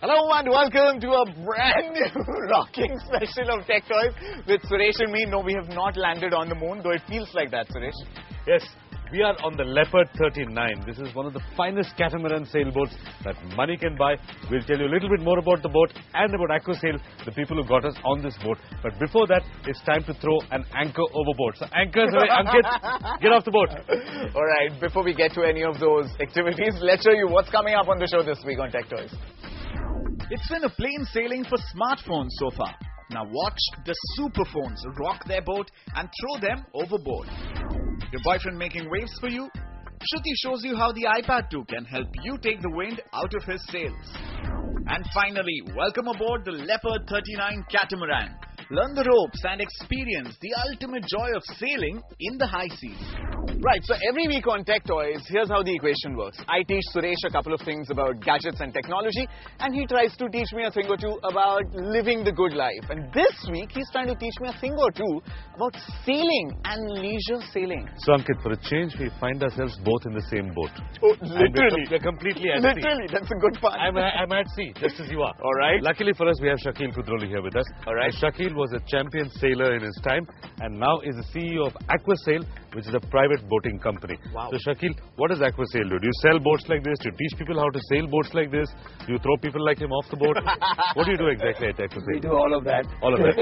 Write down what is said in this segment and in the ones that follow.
Hello and welcome to a brand new rocking special of Tech Toys with Suresh and me. No, we have not landed on the moon, though it feels like that, Suresh. Yes, we are on the Leopard 39. This is one of the finest catamaran sailboats that money can buy. We'll tell you a little bit more about the boat and about Aquasail, the people who got us on this boat. But before that, it's time to throw an anchor overboard. So anchors away, Ankit, get off the boat. All right, before we get to any of those activities, let's show you what's coming up on the show this week on Tech Toys. It's been a plain sailing for smartphones so far. Now watch the superphones rock their boat and throw them overboard. Your boyfriend making waves for you? Shruti shows you how the iPad 2 can help you take the wind out of his sails. And finally, welcome aboard the Leopard 39 catamaran. Learn the ropes and experience the ultimate joy of sailing in the high seas. Right, so every week on Tech Toys, here's how the equation works. I teach Suresh a couple of things about gadgets and technology, and he tries to teach me a thing or two about living the good life. And this week, he's trying to teach me a thing or two about sailing and leisure sailing. So Ankit, for a change, we find ourselves both in the same boat. Oh, literally. We're completely at sea. Literally, that's a good part. I'm at sea, just as you are. All right. Luckily for us, we have Shakil Kudroli here with us. All right. Shakil was a champion sailor in his time and now is the CEO of Aquasail, which is a private boating company. Wow. So Shakil, what does Aquasail do? Do you sell boats like this? Do you teach people how to sail boats like this? Do you throw people like him off the boat? What do you do exactly at Aquasail? We do all of that. All of that.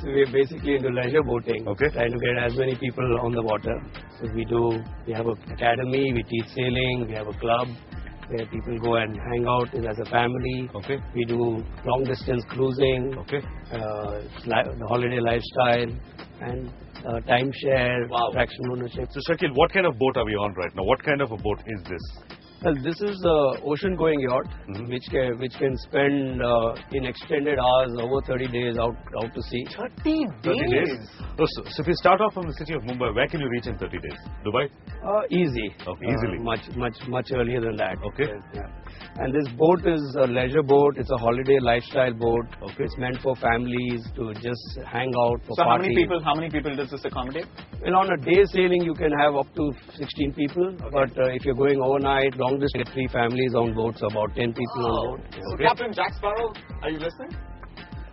So we're basically into leisure boating. Okay. Trying to get as many people on the water. So we have an academy, we teach sailing, we have a club where people go and hang out as a family. Okay. We do long distance cruising, Okay. the holiday lifestyle, and timeshare, fraction ownership. So Shakil, what kind of boat are we on right now? What kind of a boat is this? Well, this is an ocean-going yacht, which can spend in extended hours over 30 days out to sea. 30 days? Oh, so if you start off from the city of Mumbai, where can you reach in 30 days? Dubai? Easy. Okay, easily. Much earlier than that. Okay. Yeah. And this boat is a leisure boat. It's a holiday lifestyle boat. Okay. It's meant for families to just hang out for so parties. How many people does this accommodate? Well, on a day sailing, you can have up to 16 people. Okay. But if you're going overnight, long distance, 3 families on boat, so about 10 people on board. Yeah. So Captain Jack Sparrow, are you listening?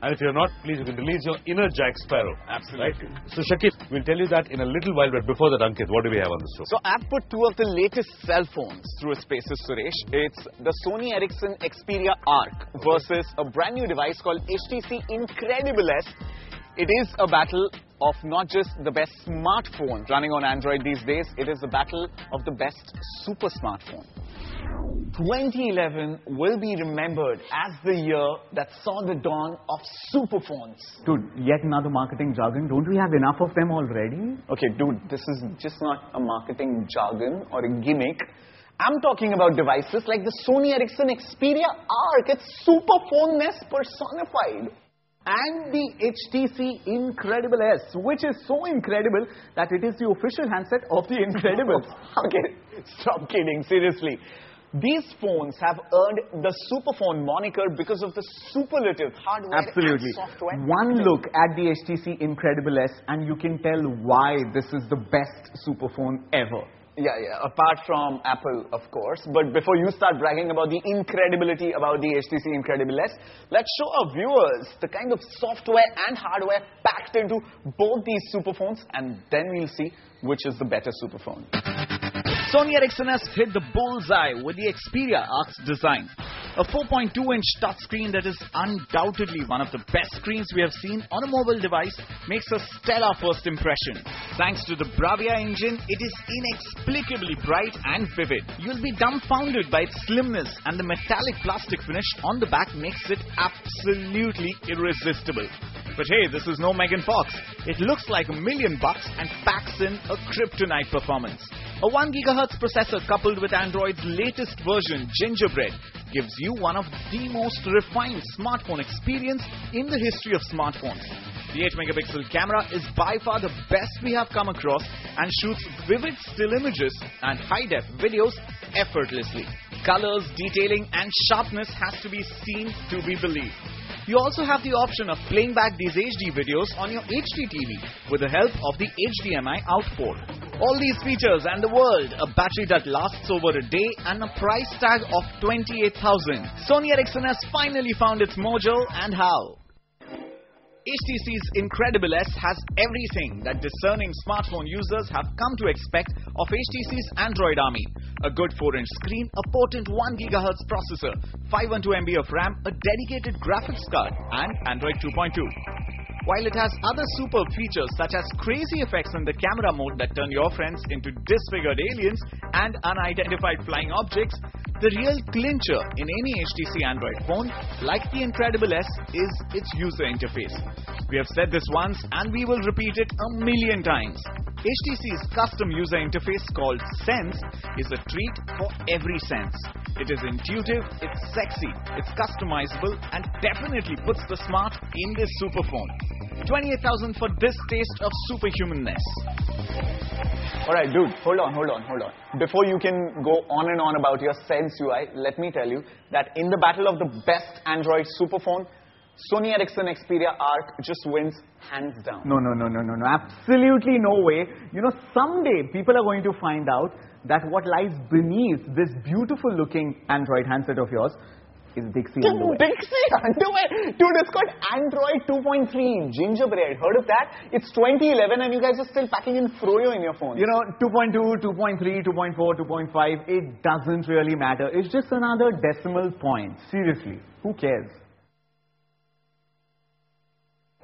And if you're not, please, you can release your inner Jack Sparrow. Absolutely. Right? So Shakil, we'll tell you that in a little while, but before that, Ankit, what do we have on the show? So I've put 2 of the latest cell phones through a spaces, Suresh. It's the Sony Ericsson Xperia Arc versus a brand new device called HTC Incredible S. It is a battle of not just the best smartphone running on Android these days, it is a battle of the best super smartphone. 2011 will be remembered as the year that saw the dawn of superphones. Dude, yet another marketing jargon. Don't we have enough of them already? Okay, dude, this is just not a marketing jargon or a gimmick. I'm talking about devices like the Sony Ericsson Xperia Arc. It's superphone-ness personified. And the HTC Incredible S, which is so incredible that it is the official handset of the Incredibles. Okay, stop kidding, seriously. These phones have earned the superphone moniker because of the superlative hardware Absolutely. and software. One look at the HTC Incredible S and you can tell why this is the best superphone ever. Yeah, apart from Apple, of course. But before you start bragging about the incredibility about the HTC Incredible S, let's show our viewers the kind of software and hardware packed into both these superphones, and then we'll see which is the better superphone. Sony Ericsson has hit the bullseye with the Xperia Arc's design. A 4.2-inch touchscreen that is undoubtedly one of the best screens we have seen on a mobile device makes a stellar first impression. Thanks to the Bravia engine, it is inexplicably bright and vivid. You'll be dumbfounded by its slimness, and the metallic plastic finish on the back makes it absolutely irresistible. But hey, this is no Megan Fox. It looks like $1 million and packs in a kryptonite performance. A 1 GHz processor coupled with Android's latest version, Gingerbread, gives you one of the most refined smartphone experience in the history of smartphones. The 8-megapixel camera is by far the best we have come across and shoots vivid still images and high-def videos effortlessly. Colors, detailing and sharpness has to be seen to be believed. You also have the option of playing back these HD videos on your HD TV with the help of the HDMI out port. All these features and the world, a battery that lasts over a day and a price tag of 28,000. Sony Ericsson has finally found its mojo, and how? HTC's Incredible S has everything that discerning smartphone users have come to expect of HTC's Android army. A good 4-inch screen, a potent 1 GHz processor, 512 MB of RAM, a dedicated graphics card, and Android 2.2. While it has other superb features such as crazy effects in the camera mode that turn your friends into disfigured aliens and unidentified flying objects, the real clincher in any HTC Android phone, like the Incredible S, is its user interface. We have said this once and we will repeat it a million times. HTC's custom user interface called Sense is a treat for every sense. It is intuitive, it's sexy, it's customizable, and definitely puts the smart in this super phone. 28,000 for this taste of superhumanness. Alright, dude, hold on. Before you can go on and on about your Sense UI, let me tell you that in the battle of the best Android superphone, Sony Ericsson Xperia Arc just wins hands down. No. Absolutely no way. You know, someday people are going to find out that what lies beneath this beautiful looking Android handset of yours is Dixie underwear. Dixie underwear? Dude, it's got Android 2.3 gingerbread. Heard of that? It's 2011 and you guys are still packing in Froyo in your phone. You know, 2.2, 2.3, 2.4, 2.5, it doesn't really matter. It's just another decimal point. Seriously, who cares?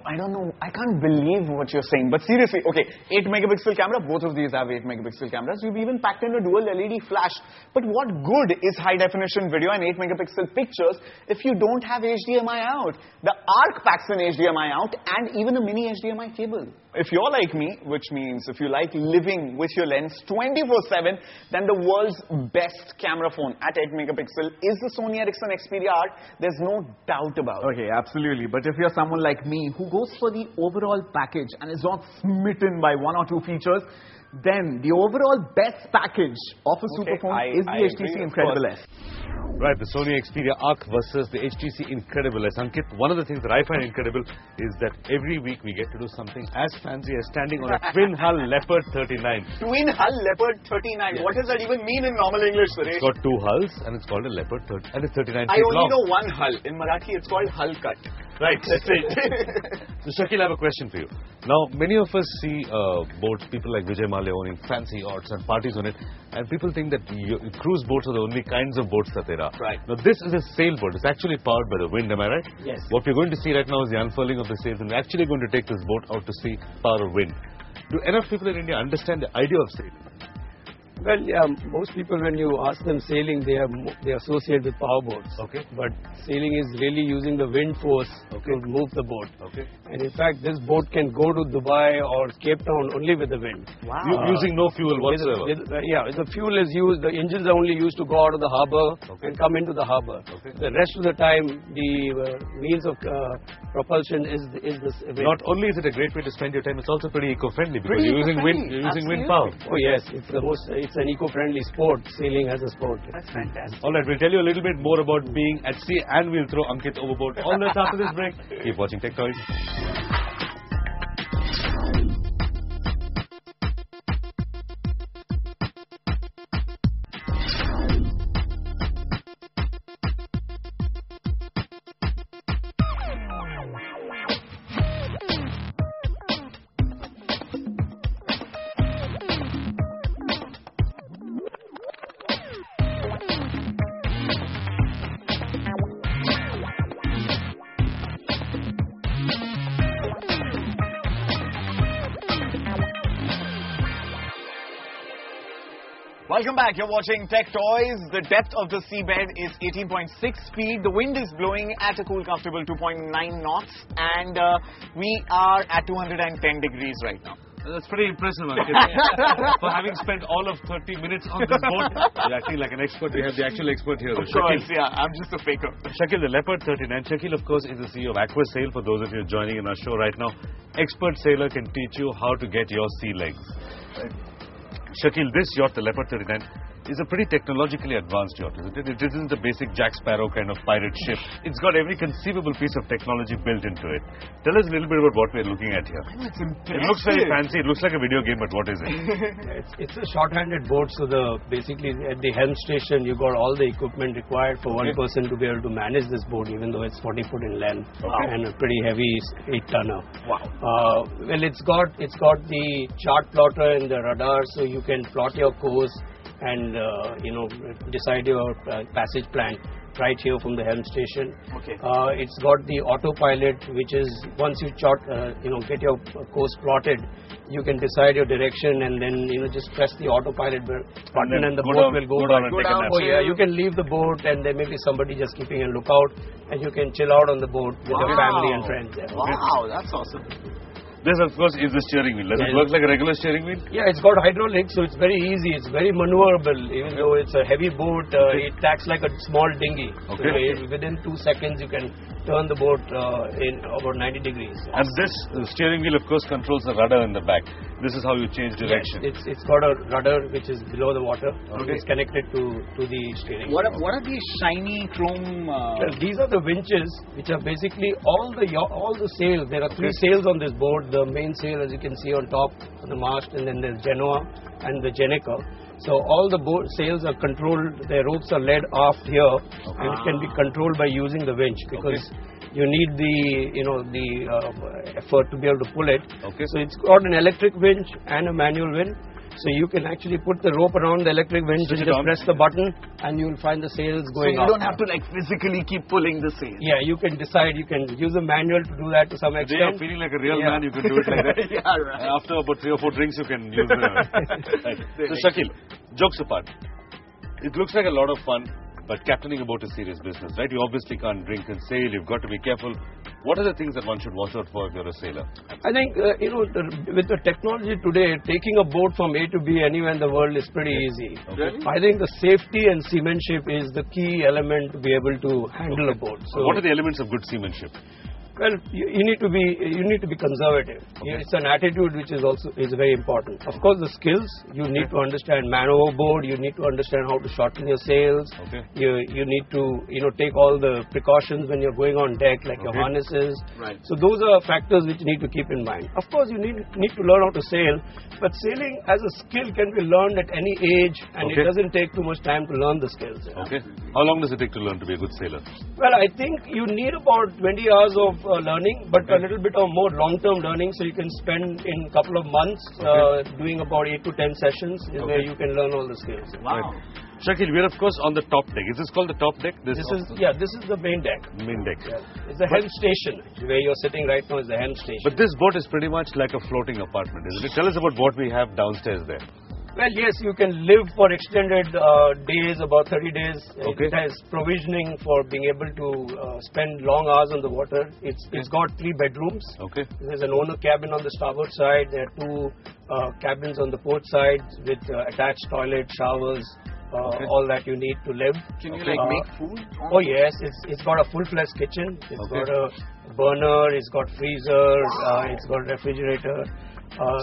I don't know. I can't believe what you're saying. But seriously, okay, 8 megapixel camera. Both of these have 8 megapixel cameras. You've even packed in a dual LED flash. But what good is high definition video and 8 megapixel pictures if you don't have HDMI out? The Arc packs in HDMI out and even a mini HDMI cable. If you're like me, which means if you like living with your lens 24/7, then the world's best camera phone at 8 megapixel is the Sony Ericsson Xperia Arc. There's no doubt about it. Okay, absolutely. But if you're someone like me who goes for the overall package and is not smitten by one or two features, then the overall best package of a superphone is the HTC Incredible S. Right, the Sony Xperia Arc versus the HTC Incredible S. Ankit, one of the things that I find incredible is that every week we get to do something as fancy as standing on a twin-hull Leopard 39. Twin-hull Leopard 39. Yeah. What does that even mean in normal English, Suresh? It's got two hulls and it's called a Leopard 39 and it's 39 I feet only long. know one hull. In Marathi, it's called hull cut. Right, that's it. So, Shakil, I have a question for you. Now, many of us see boats, people like Vijay Mallya owning fancy yachts and parties on it, and people think that cruise boats are the only kinds of boats that there are. Right. Now, this is a sailboat. It's actually powered by the wind, am I right? Yes. What we're going to see right now is the unfurling of the sails, and we're actually going to take this boat out to sea, power of wind. Do enough people in India understand the idea of sailing? Well, yeah, most people when you ask them sailing, they associate with powerboats. Okay. But sailing is really using the wind force to move the boat. Okay. And in fact, this boat can go to Dubai or Cape Town only with the wind. Wow. Using no fuel whatsoever. The fuel is used, the engines are only used to go out of the harbour and come into the harbour. Okay. The rest of the time, the means of propulsion is this wind. Not only is it a great way to spend your time, it's also pretty eco-friendly because you're using wind power. Oh yes, it's an eco-friendly sport, sailing as a sport. That's fantastic. Alright, we'll tell you a little bit more about being at sea and we'll throw Ankit overboard. All this after this break. Keep watching Tech Toys. Welcome back. You're watching Tech Toys. The depth of the seabed is 18.6 feet. The wind is blowing at a cool, comfortable 2.9 knots. And we are at 210 degrees right now. That's pretty impressive, Ankit. For having spent all of 30 minutes on this boat, you're acting like an expert. We have the actual expert here. Of course, yeah. I'm just a faker. Shakil, the Leopard 39. Shakil, of course, is the CEO of Aquasail. For those of you joining in our show right now, expert sailor can teach you how to get your sea legs. Shakil, this yacht, the Leopard 39, is a pretty technologically advanced yacht, isn't it? It isn't a basic Jack Sparrow kind of pirate ship. It's got every conceivable piece of technology built into it. Tell us a little bit about what we're looking at here. It's impressive. It looks very fancy. It looks like a video game, but what is it? It's a short-handed boat, so basically at the helm station you got all the equipment required for one person to be able to manage this boat, even though it's 40 foot in length and a pretty heavy 8-tonner. Wow. Well, it's got the chart plotter and the radar, so you can plot your course and decide your passage plan right here from the helm station. Okay. It's got the autopilot, which is once you get your course plotted, you can decide your direction and then just press the autopilot button and the boat will go down and take a nap. Oh yeah, you can leave the boat and there may be somebody just keeping a lookout, and you can chill out on the boat with your family and friends there. Wow, that's awesome. This, of course, is the steering wheel. Does it work like a regular steering wheel? Yeah, it's got hydraulics, so it's very easy. It's very maneuverable. Even though it's a heavy boat, it acts like a small dinghy. Okay. So within 2 seconds, you can turn the boat in about 90 degrees. And this steering wheel, of course, controls the rudder in the back. This is how you change direction. Yes, it's got a rudder which is below the water. It's connected to the steering wheel. What are these shiny chrome? Well, these are the winches, which are basically all the sails. There are 3 sails on this boat. The main sail, as you can see on top, on the mast, and then there's Genoa and the Jenica. So all the boat sails are controlled. Their ropes are led aft here, and it can be controlled by using the winch because you need the effort to be able to pull it. So it's got an electric winch and a manual winch. So you can actually put the rope around the electric winch and just press the button and you will find the sails going up. So you don't have to physically keep pulling the sail. Yeah, you can decide. You can use a manual to do that to some extent. You're feeling like a real man, you can do it like that. Right. After about 3 or 4 drinks, you can use the... So Shakil, jokes apart, it looks like a lot of fun, but captaining a boat is serious business, right? You obviously can't drink and sail. You've got to be careful. What are the things that one should watch out for if you're a sailor? I think, with the technology today, taking a boat from A to B anywhere in the world is pretty easy. I think the safety and seamanship is the key element to be able to handle a boat. So what are the elements of good seamanship? Well, you need to be conservative. It's an attitude which is very important. Of course, the skills, you need to understand man overboard. You need to understand how to shorten your sails. You need to take all the precautions when you're going on deck, like your harnesses. So those are factors which you need to keep in mind. Of course, you need to learn how to sail, but sailing as a skill can be learned at any age, and it doesn't take too much time to learn the skills. How long does it take to learn to be a good sailor? Well, I think you need about 20 hours of learning, but a little bit of more long-term learning, so you can spend in a couple of months doing about 8 to 10 sessions is where you can learn all the skills. Wow. Shakil, we're of course on the top deck. Is this called the top deck? This is the main deck. Main deck. It's the helm station. Where you're sitting right now is the helm station. But this boat is pretty much like a floating apartment, isn't it? Tell us about what we have downstairs there. Well, yes, you can live for extended days, about 30 days. It has provisioning for being able to spend long hours on the water. It's got 3 bedrooms. There's an owner cabin on the starboard side. There are 2 cabins on the port side with attached toilet, showers, all that you need to live. Can you make food? Oh yes, it's got a full-fledged kitchen. It's got a burner. It's got freezer. It's got a refrigerator.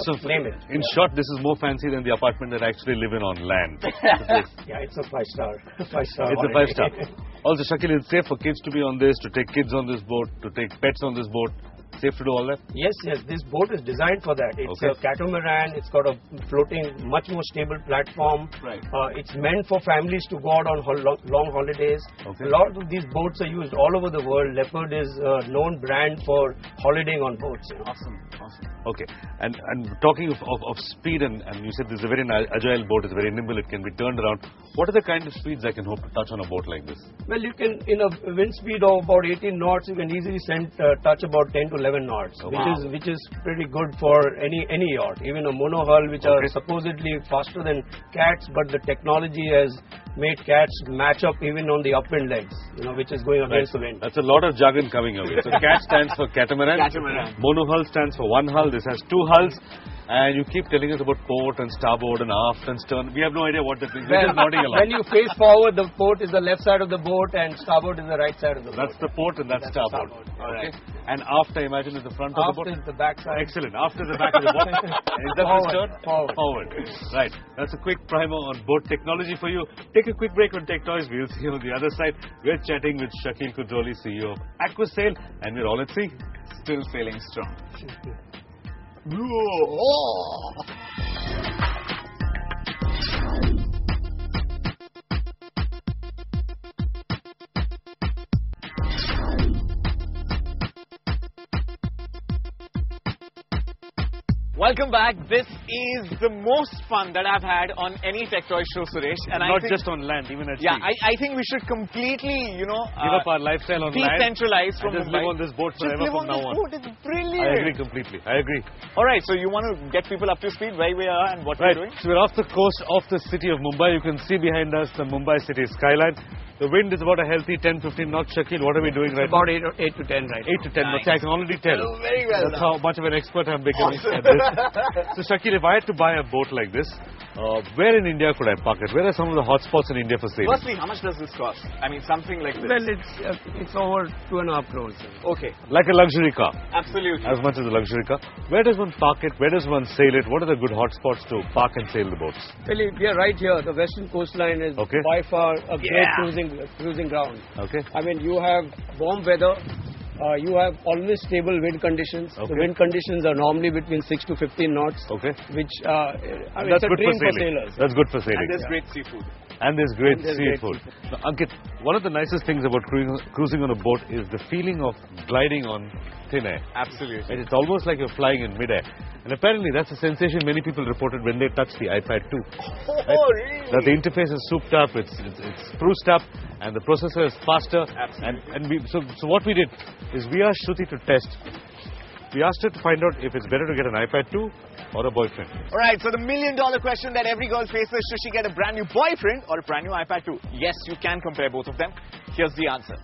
So name it. In short, this is more fancy than the apartment that I actually live in on land. Yeah, it's a 5-star. 5-star. It's a 5-star. Also, Shakil, it's safe for kids to be on this, to take kids on this boat, to take pets on this boat. Safe to do all that? Yes. This boat is designed for that. It's a catamaran. It's got a floating, much more stable platform. It's meant for families to go out on long holidays. A lot of these boats are used all over the world. Leopard is a known brand for holidaying on boats. Awesome. Okay. And talking of speed, and you said this is a very agile boat. It's very nimble. It can be turned around. What are the kind of speeds I can hope to touch on a boat like this? Well, you can, in a wind speed of about 18 knots, you can easily touch about 10 to 11 knots, which is pretty good for any yacht. Even a monohull, which are supposedly faster than cats, but the technology has made cats match up even on the upwind legs, which is going against the wind. That's a lot of jargon coming your way. So CAT stands for catamaran. Monohull stands for 1 hull. This has 2 hulls. And you keep telling us about port and starboard and aft and stern. We have no idea what that means. We're just nodding along. When you face forward, the port is the left side of the boat and starboard is the right side of the boat. That's the port and that's starboard. And aft, I imagine at the front of the boat? After the backside. Excellent. After the back of the boat. Is that the turn? Forward. Right. That's a quick primer on boat technology for you. Take a quick break on Tech Toys. We'll see you on the other side. We're chatting with Shakil Kudroli, CEO of Aquasail, and we're all at sea. Still sailing strong. Welcome back. This is the most fun that I've had on any Tech Toy show, Suresh. And not just on land, even at sea. Yeah, I think we should completely, give up our lifestyle on land. Decentralized from just live on this boat forever from now on. It's brilliant. I agree completely. I agree. All right, so you want to get people up to speed where we are and what we're doing? So we're off the coast of the city of Mumbai. You can see behind us the Mumbai city skyline. The wind is about a healthy 10-15 knots. Shakil, what are we doing right now? About 8 to 10 right 8 to 10 knots. I can already tell. Oh, very well. That's how much of an expert I'm becoming at this. So Shakil, if I had to buy a boat like this, where in India could I park it? Where are some of the hotspots in India for sailing? Firstly, how much does this cost? I mean, something like this. Well, it's over 2.5 crores. Okay. Like a luxury car. Absolutely. As much as a luxury car. Where does one park it? Where does one sail it? What are the good hotspots to park and sail the boats? Well, we are right here. The western coastline is by far a great cruising ground. Okay. I mean, you have warm weather. You have always stable wind conditions. Okay. The wind conditions are normally between 6 to 15 knots. Okay. Which that's it's a good dream for for sailors. That's good for sailing. And there's great seafood. And there's great seafood. Now, Ankit, one of the nicest things about cruising on a boat is the feeling of gliding on thin air. Absolutely. And it's almost like you're flying in midair. And apparently that's a sensation many people reported when they touched the iPad 2. Really? That the interface is souped up, it's spruced up, and the processor is faster. Absolutely. So what we did is we asked Shruti to test. We asked her to find out if it's better to get an iPad 2 or a boyfriend. All right, so the million-dollar question that every girl faces, should she get a brand new boyfriend or a brand new iPad 2? Yes, you can compare both of them. Here's the answer.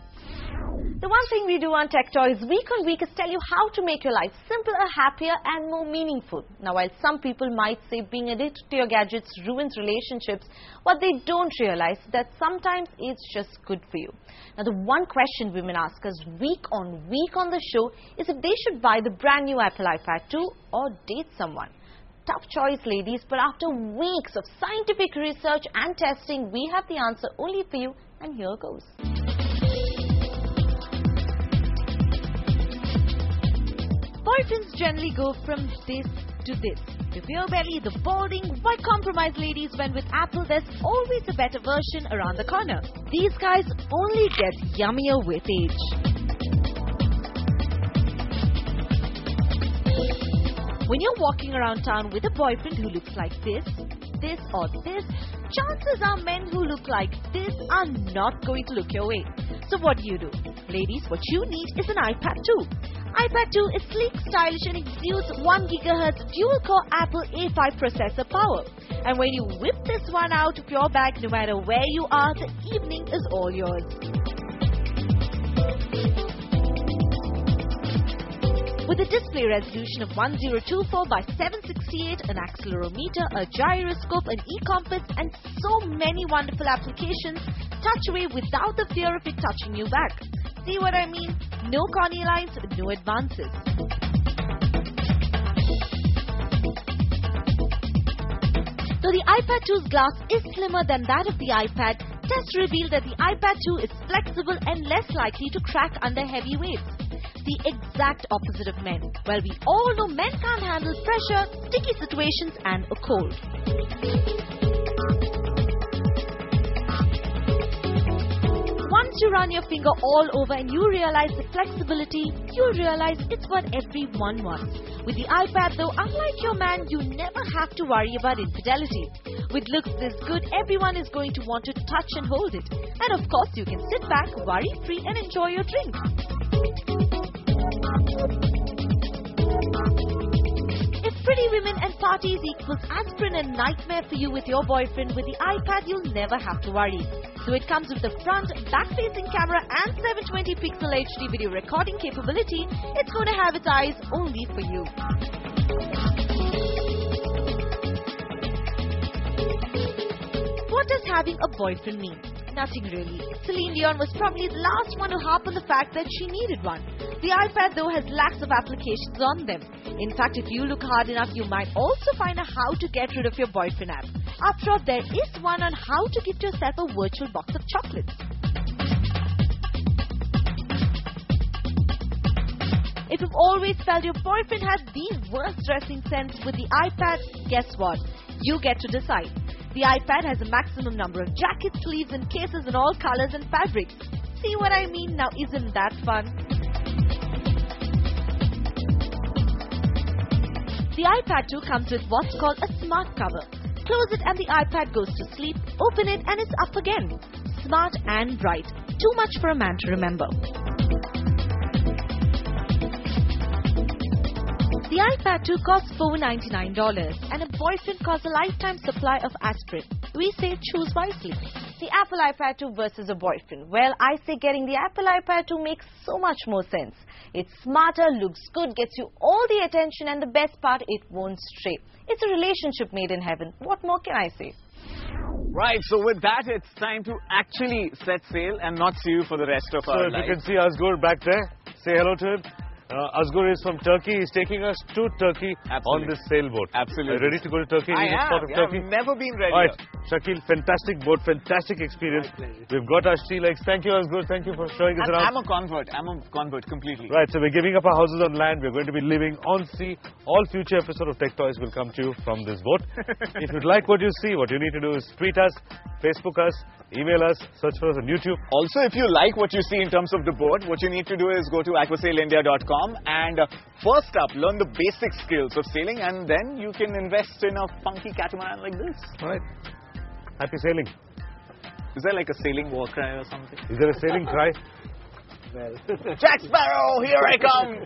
The one thing we do on Tech Toys week on week is tell you how to make your life simpler, happier and more meaningful. Now, while some people might say being addicted to your gadgets ruins relationships, what they don't realize is that sometimes it's just good for you. Now, the one question women ask us week on the show is if they should buy the brand new Apple iPad 2 or date someone. Tough choice, ladies, but after weeks of scientific research and testing, we have the answer only for you, and here goes. Boyfriends generally go from this to this. The beer belly, the balding, why compromise, ladies, when with Apple there's always a better version around the corner. These guys only get yummier with age. When you're walking around town with a boyfriend who looks like this or this, chances are men who look like this are not going to look your way. So what do? Ladies, what you need is an iPad 2. iPad 2 is sleek, stylish and exudes 1 GHz dual-core Apple A5 processor power. And when you whip this one out of your bag, no matter where you are, the evening is all yours. With a display resolution of 1024 by 768, an accelerometer, a gyroscope, an e-compass and so many wonderful applications, touch away without the fear of it touching you back. See what I mean? No corny lines, no advances. Though the iPad 2's glass is slimmer than that of the iPad, tests reveal that the iPad 2 is flexible and less likely to crack under heavy weights. The exact opposite of men. Well, we all know men can't handle pressure, sticky situations and a cold. Once you run your finger all over and you realize the flexibility, you'll realize it's what everyone wants. With the iPad though, unlike your man, you never have to worry about infidelity. With looks this good, everyone is going to want to touch and hold it. And of course, you can sit back, worry-free and enjoy your drink. If pretty women and parties equals aspirin and nightmare for you with your boyfriend, with the iPad you'll never have to worry. So it comes with the front, back-facing camera and 720 pixel HD video recording capability. It's going to have its eyes only for you. What does having a boyfriend mean? Nothing really. Celine Dion was probably the last one to harp on the fact that she needed one. The iPad though has lakhs of applications on them. In fact, if you look hard enough, you might also find a how to get rid of your boyfriend app. After all, there is one on how to gift yourself a virtual box of chocolates. If you've always felt your boyfriend has the worst dressing sense with the iPad, guess what? You get to decide. The iPad has a maximum number of jackets, sleeves and cases in all colors and fabrics. See what I mean? Now isn't that fun? The iPad 2 comes with what's called a smart cover. Close it and the iPad goes to sleep. Open it and it's up again. Smart and bright. Too much for a man to remember. The iPad 2 costs $499 and a boyfriend costs a lifetime supply of aspirin. We say choose wisely. The Apple iPad 2 versus a boyfriend. Well, I say getting the Apple iPad 2 makes so much more sense. It's smarter, looks good, gets you all the attention, and the best part, it won't stray. It's a relationship made in heaven. What more can I say? Right, so with that, it's time to actually set sail and not see you for the rest of our lives. So if you can see Asghar back there, say hello to him. Asghar is from Turkey. He's taking us to Turkey on this sailboat. Absolutely. Are you ready to go to Turkey? I am. Turkey? I've never been ready. All right, Shakil, fantastic boat, fantastic experience. We've got our sea legs. Thank you, Asghar. Thank you for showing us around. I'm a convert completely. Right, so we're giving up our houses on land. We're going to be living on sea. All future episodes of Tech Toys will come to you from this boat. If you'd like what you see, what you need to do is tweet us, Facebook us, email us, search for us on YouTube. Also, if you like what you see in terms of the boat, what you need to do is go to aquasailIndia.com and first up, learn the basic skills of sailing, and then you can invest in a funky catamaran like this. All right. Happy sailing. Is there like a sailing war cry or something? Is there a sailing cry? Jack Sparrow, here I come!